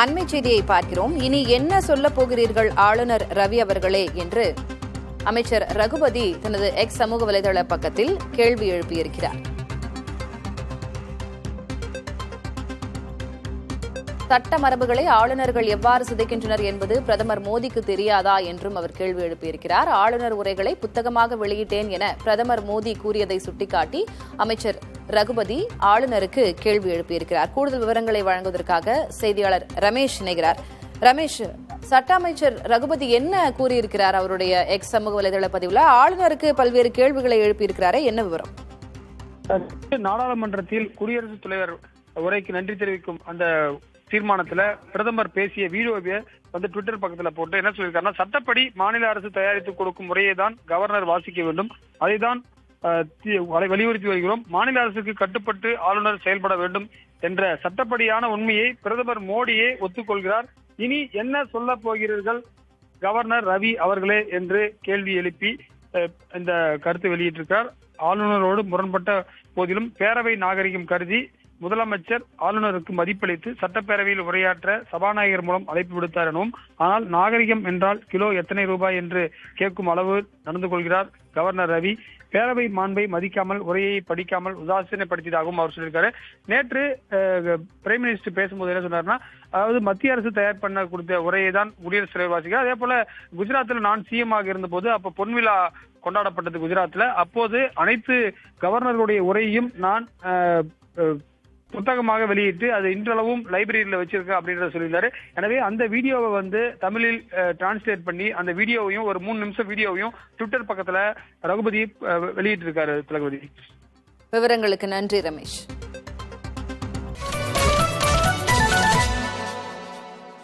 அண்மை செய்தியை பார்க்கிறோம். இனி என்ன சொல்லப் போகிறீர்கள் ஆளுநர் ரவி அவர்களே என்று அமைச்சர் ரகுபதி தனது எக்ஸ் சமூக வலைதள பக்கத்தில் கேள்வி எழுப்பியிருக்கிறார். சட்ட மரபுகளை ஆளுநர்கள் எவ்வாறு சிதைக்கின்றனர் என்பது பிரதமர் மோடிக்கு தெரியாதா என்றும் அவர் கேள்வி எழுப்பியிருக்கிறார். ஆளுநர் உரைகளை புத்தகமாக வெளியிட்டேன் என பிரதமர் மோடி கூறியதை சுட்டிக்காட்டி அமைச்சர் ரகுபதி ஆளுநருக்கு கேள்வி எழுப்பியிருக்கிறார். கூடுதல் விவரங்களை வழங்குவதற்காக செய்தியாளர் ரமேஷ் இணைகிறார். ரமேஷ், சட்ட அமைச்சர் ரகுபதி என்ன கூறியிருக்கிறார் அவருடைய எக்ஸ் சமூக வலைதள பதிவுல? ஆளுநருக்கு பல்வேறு கேள்விகளை எழுப்பியிருக்கிறாரே, என்ன விவரம்? நாடாளுமன்றத்தில் குடியரசுத் தலைவர் உரைக்கு நன்றி தெரிவிக்கும் அந்த தீர்மானத்துல பிரதமர் பேசிய வீடியோவை ட்விட்டர் பக்கத்துல போட்டு என்ன சொல்லியிருக்காருன்னா, சட்டப்படி மாநில அரசு தயாரித்து கொடுக்கும் முறையை தான் கவர்னர் வாசிக்க வேண்டும், அதைதான் வலியுறுத்தி வருகிறோம். மாநில அரசுக்கு கட்டுப்பட்டு ஆளுநர் செயல்பட வேண்டும் என்ற சட்டப்படியான உண்மையை பிரதமர் மோடியே ஒத்துக்கொள்கிறார். இனி என்ன சொல்ல போகிறீர்கள் கவர்னர் ரவி அவர்களே என்று கேள்வி எழுப்பி இந்த கருத்து வெளியிட்டிருக்கிறார். ஆளுநரோடு முரண்பட்ட போதிலும் பேரவை நாகரிகம் கருதி முதலமைச்சர் ஆளுநருக்கு மதிப்பளித்து சட்டப்பேரவையில் உரையாற்ற சபாநாயகர் மூலம் அழைப்பு விடுத்தார் எனவும், ஆனால் நாகரிகம் என்றால் கிலோ எத்தனை ரூபாய் என்று கேட்கும் அளவு நடந்து கொள்கிறார் கவர்னர் ரவி. பேரவை மாண்பை மதிக்காமல் உரையை படிக்காமல் உதாசீனப்படுத்தியதாகவும் அவர் சொல்லியிருக்காரு. நேற்று பிரைம் மினிஸ்டர் பேசும்போது என்ன சொன்னார்னா, அதாவது மத்திய அரசு தயார் பண்ண கொடுத்த உரையை தான் குடியரசுத் தலைவர் வாசிக்கிறார். அதே போல குஜராத்தில் நான் சிஎம் ஆக இருந்த போது அப்ப பொன்விழா கொண்டாடப்பட்டது குஜராத்ல. அப்போது அனைத்து கவர்னர்களுடைய உரையையும் நான் புத்தகமாக வெளியிட்டு அது இன்றளவும் லைப்ரரியில வச்சிருக்கேன் அப்படின்றத சொல்லியிருந்தாரு. எனவே அந்த வீடியோவை தமிழில் டிரான்ஸ்லேட் பண்ணி அந்த வீடியோவையும் ஒரு 3 நிமிஷம் வீடியோவையும் ட்விட்டர் பக்கத்துல ரகுபதி வெளியிட்டு இருக்காரு. தளபதி, விவரங்களுக்கு நன்றி ரமேஷ்.